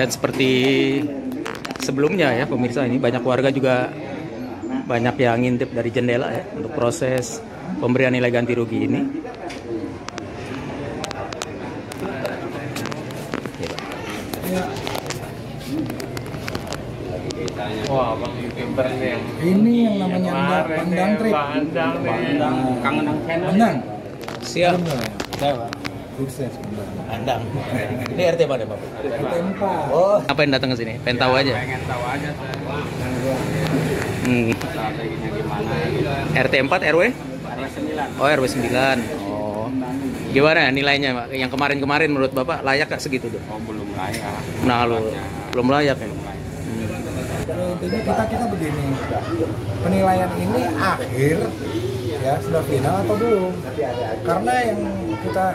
Dan seperti sebelumnya ya pemirsa, ini banyak warga juga banyak yang ngintip dari jendela ya untuk proses pemberian nilai ganti rugi ini. Wah, Bang Youtuber nih. Ini yang namanya pandang trip. Kangen channel. Pandang. Siap. Saya, sukses. Andang. Ini RT mana Pak? RT 4. Oh, ngapain datang ke sini? Pengen tahu aja. Pengen tahu aja saya. Strateginya gimana gitu. RT 4 RW? RW 9. Oh, RW 9. Oh. Gimana nilainya Pak? Yang kemarin-kemarin menurut Bapak layak gak segitu tuh? Oh, belum layak. Nah, belum layak ya. Jadi kita begini, penilaian ini akhir ya sudah final atau belum? Karena yang kita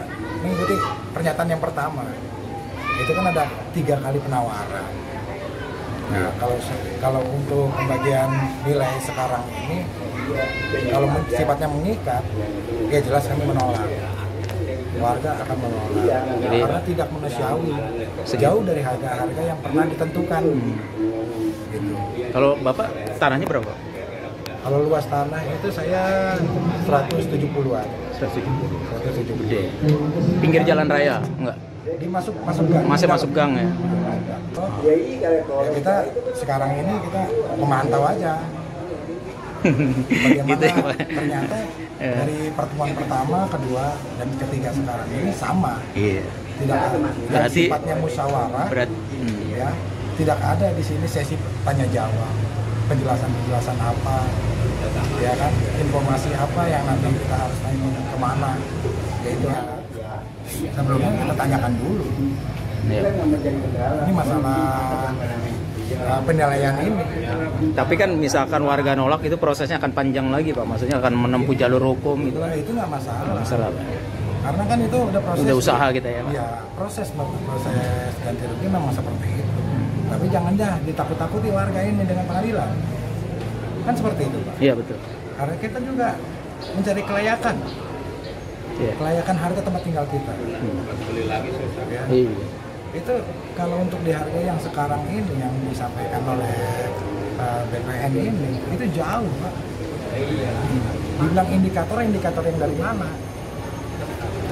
mengikuti pernyataan yang pertama itu kan ada 3 kali penawaran. Nah kalau untuk pembagian nilai sekarang ini kalau sifatnya mengikat, ya jelas kami menolak. Warga akan menolak karena tidak manusiawi, jauh dari harga-harga yang pernah ditentukan. Gitu. Kalau Bapak tanahnya berapa? Kalau luas tanah itu saya 170-an. 170. Gede. Pinggir jalan raya? Enggak. Masuk gang. Masih masuk gang ya? Ya kita sekarang ini kita memantau aja. Bagaimana Gitu ya, Pak? ternyata dari pertemuan pertama, kedua, dan ketiga sekarang ini sama. Iya. Tidak Berarti sifatnya musyawarah. Ya, tidak ada di sini sesi tanya jawab, penjelasan apa, ya kan, informasi apa yang nanti kita harus tanya kemana, yaitu sebelumnya kita tanyakan dulu. Iya. Ini masalah penilaian ini. Tapi kan misalkan warga nolak itu prosesnya akan panjang lagi Pak, maksudnya akan menempuh jalur hukum itu kan? Itu nggak masalah. Nggak masalah Pak. Karena kan itu udah proses. Udah usaha kita ya Pak. Iya, proses ganti rugi memang seperti itu. Tapi jangan ditakut-takuti warga ini dengan pengadilan. Kan seperti itu Pak. Iya betul. Karena kita juga mencari kelayakan. Iya. Kelayakan harga tempat tinggal kita. Beli lagi susah. Ya. Iya. Itu kalau untuk di harga yang sekarang ini yang disampaikan oleh BPN ini itu jauh Pak. Dibilang indikator yang dari mana?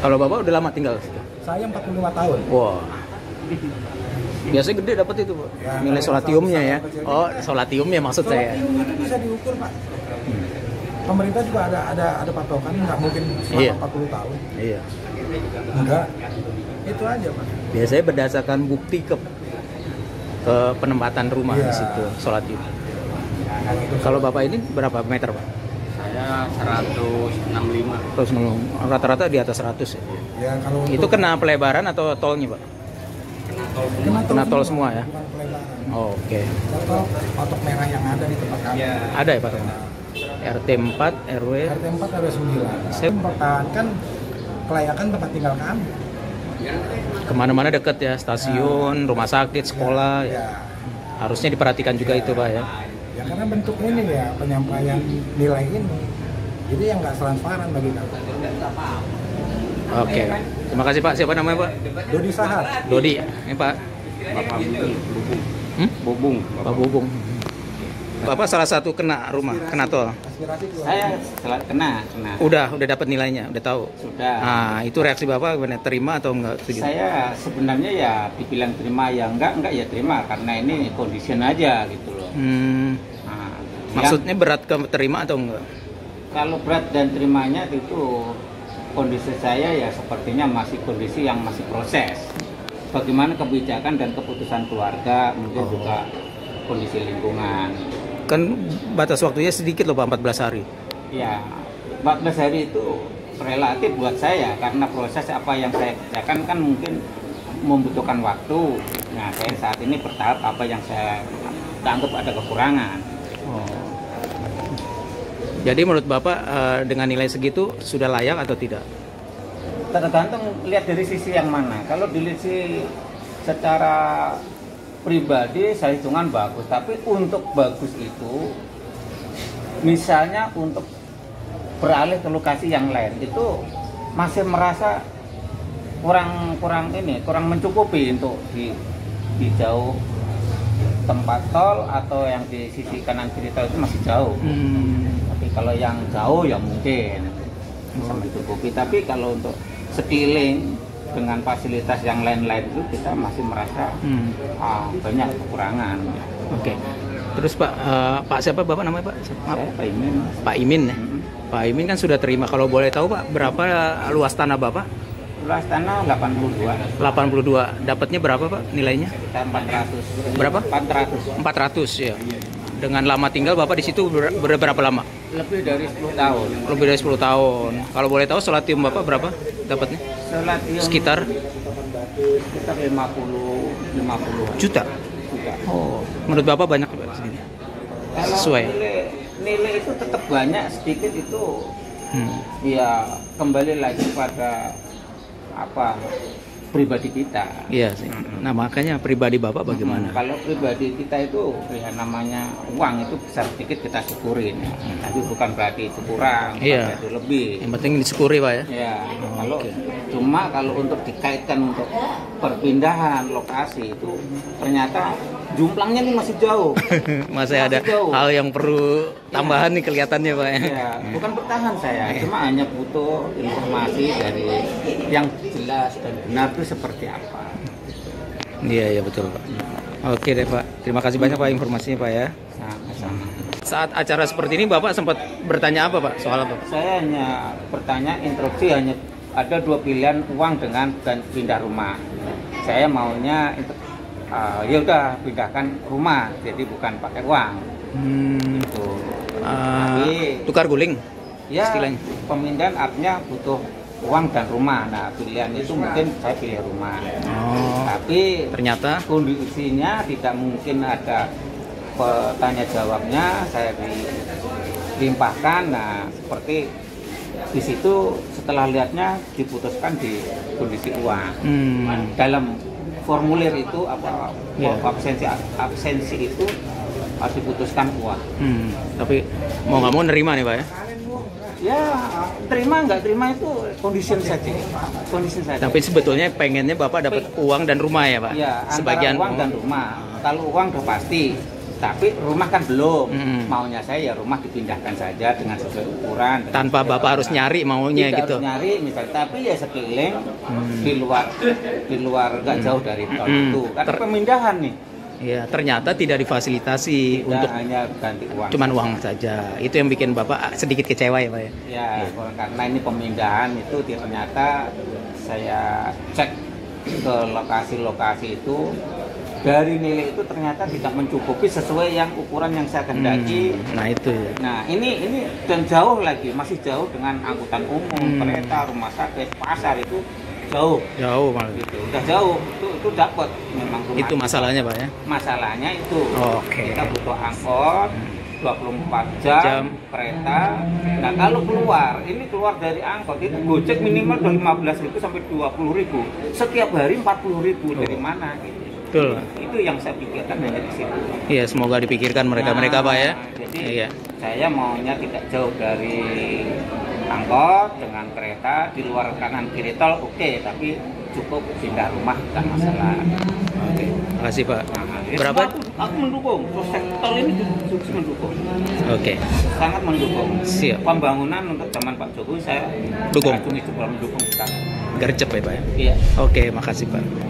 Kalau Bapak udah lama tinggal situ? Saya 45 tahun. Wah. Biasanya gede dapat itu Pak. Ya, Nilai solatiumnya ya. Oh, solatiumnya maksud saya. Solatium itu bisa diukur Pak. Pemerintah juga ada patokan, nggak mungkin selama Iya. 40 tahun. Iya. Enggak. Itu aja Pak. Biasanya berdasarkan bukti ke penempatan rumah Iya. di situ solatium. Kalau Bapak ini berapa meter Pak? Saya 165. Terus rata-rata di atas 100 ya. Ya kalau Itu kena pelebaran atau tolnya Pak? Kena tol semua ya? Bukan pelebaran. Oh, oke. Atau patok merah yang ada di tempat kami. Ya. Ada ya Pak? RT 4 RW. RT 4 RW 9. Saya mempertahankan kelayakan tempat tinggal kami. Kemana-mana deket ya, stasiun, rumah sakit, sekolah. Ya. Ya. Harusnya diperhatikan juga itu Pak ya. Ya karena bentuk ini ya penyampaian nilai ini. Jadi yang nggak transparan bagi kami. Oke. Terima kasih Pak. Siapa namanya Pak? Dodi Sahar. Dodi. Ini Pak. Bapak Hmm? Bubung. Pak Bubung. Bapak salah satu kena rumah, kena tol. Aspirasi Saya kena. Udah dapat nilainya, udah tahu. Sudah. Nah, itu reaksi Bapak gimana? Terima atau enggak setuju? Saya sebenarnya ya dibilang terima ya enggak ya terima karena ini condition aja gitu loh. Nah, Maksudnya berat ke terima atau enggak? kalau berat dan terimanya itu kondisi saya ya sepertinya masih kondisi yang masih proses. Bagaimana kebijakan dan keputusan keluarga, mungkin juga kondisi lingkungan. Kan batas waktunya sedikit loh Pak, 14 hari. Ya, 14 hari itu relatif buat saya karena proses apa yang saya kerjakan kan mungkin membutuhkan waktu. Nah, saya saat ini bertahap apa yang saya anggap ada kekurangan. Oh. Jadi menurut Bapak dengan nilai segitu sudah layak atau tidak? Tergantung lihat dari sisi yang mana. Kalau dilihat secara pribadi saya hitungan bagus, tapi untuk bagus itu misalnya untuk beralih ke lokasi yang lain itu masih merasa kurang mencukupi untuk di jauh tempat tol atau yang di sisi kanan kiri tol itu masih jauh. Tapi kalau yang jauh ya mungkin bisa mencukupi. Tapi kalau untuk sekeliling dengan fasilitas yang lain-lain itu kita masih merasa banyak kekurangan. Oke. Terus Pak, Pak siapa Bapak namanya Pak? Maaf. Saya Pak Imin. Pak Imin ya. Pak Imin kan sudah terima. Kalau boleh tahu Pak, berapa luas tanah Bapak? Luas tanah 82. 82. Dapatnya berapa Pak nilainya? Kita 400. Berapa? 400. 400 ya. Dengan lama tinggal Bapak di situ berapa lama? Lebih dari 10 tahun. Lebih dari 10 tahun. Kalau boleh tahu Solatium Bapak berapa dapatnya? Solatium Sekitar 50 juta. Oh, menurut Bapak banyak Pak segini? Kalau Sesuai. nilai itu tetap banyak, sedikit itu ya kembali lagi pada apa pribadi kita. Iya sih. Nah makanya pribadi Bapak bagaimana? Kalau pribadi kita itu ya namanya uang itu besar sedikit kita syukurin, tapi bukan berarti itu kurang, Iya. itu lebih. Yang penting disyukuri Pak ya. Ya, kalau oke. cuma kalau untuk dikaitkan untuk perpindahan lokasi itu ternyata jumlahnya ini masih jauh. Masih ada jauh. hal yang perlu tambahan nih kelihatannya Pak ya. Ya, bukan bertahan saya, cuma hanya butuh informasi dari yang jelas dan benar itu seperti apa. Iya betul Pak. Oke deh Pak. Terima kasih banyak Pak informasinya Pak ya. Sama-sama. Saat acara seperti ini Bapak sempat bertanya apa Pak? Soal apa? Saya hanya bertanya instruksi hanya ada dua pilihan uang dengan dan pindah rumah. Saya maunya ya udah pindahkan rumah, jadi bukan pakai uang. Gitu. Tapi Tukar guling ya istilahnya. pemindahan artinya butuh uang dan rumah. Nah pilihan itu mungkin saya pilih rumah. Oh, Tapi ternyata kondisinya tidak mungkin ada tanya jawabnya, saya dilimpahkan. Nah seperti di situ setelah lihatnya diputuskan di kondisi uang. Dalam formulir itu apa Yeah. absensi itu harus diputuskan uang. Tapi mau nggak mau nerima nih Pak ya. Ya terima nggak terima itu kondisi saja. Tapi sebetulnya pengennya Bapak dapat uang dan rumah ya Pak. Ya, Sebagian antara uang dan rumah. Kalau uang udah pasti, tapi rumah kan belum. Maunya saya ya rumah dipindahkan saja dengan sesuai ukuran. tanpa Bapak harus nyari maunya tidak gitu. harus nyari misalnya, tapi ya sekeliling di luar nggak jauh dari tol itu. Karena pemindahan nih. Iya, ternyata tidak difasilitasi Kita untuk hanya ganti uang. cuman uang saja. Itu yang bikin Bapak sedikit kecewa ya Pak ya. Ya, karena ini pemindahan itu ternyata saya cek ke lokasi-lokasi itu dari nilai itu ternyata tidak mencukupi sesuai yang ukuran yang saya kehendaki. Nah itu ya. Nah ini dan jauh lagi, masih jauh dengan angkutan umum, kereta, rumah sakit, pasar itu jauh. Jauh malah. Gitu. Udah jauh, itu dapat memang rumah. Itu masalahnya Pak ya. Masalahnya itu. Oke. Kita butuh angkot 24 jam, kereta. Nah kalau keluar, ini keluar dari angkot itu Gojek minimal dari 15.000 sampai 20.000. Setiap hari 40.000 dari mana? Gitu. Betul. Itu yang saya pikirkan hanya di situ. Iya, semoga dipikirkan mereka-mereka Pak ya. Jadi Iya. saya maunya tidak jauh dari angkot dengan kereta di luar kanan kiri tol oke, tapi cukup pindah rumah bukan masalah. Oke. Makasih Pak. Nah, ya Berapa? aku mendukung proses tol ini sukses mendukung. Oke. Sangat mendukung. Siap. Pembangunan untuk zaman Pak Jokowi saya Dukung. mendukung sekarang. Gercep ya Pak ya. Iya. Oke, makasih Pak.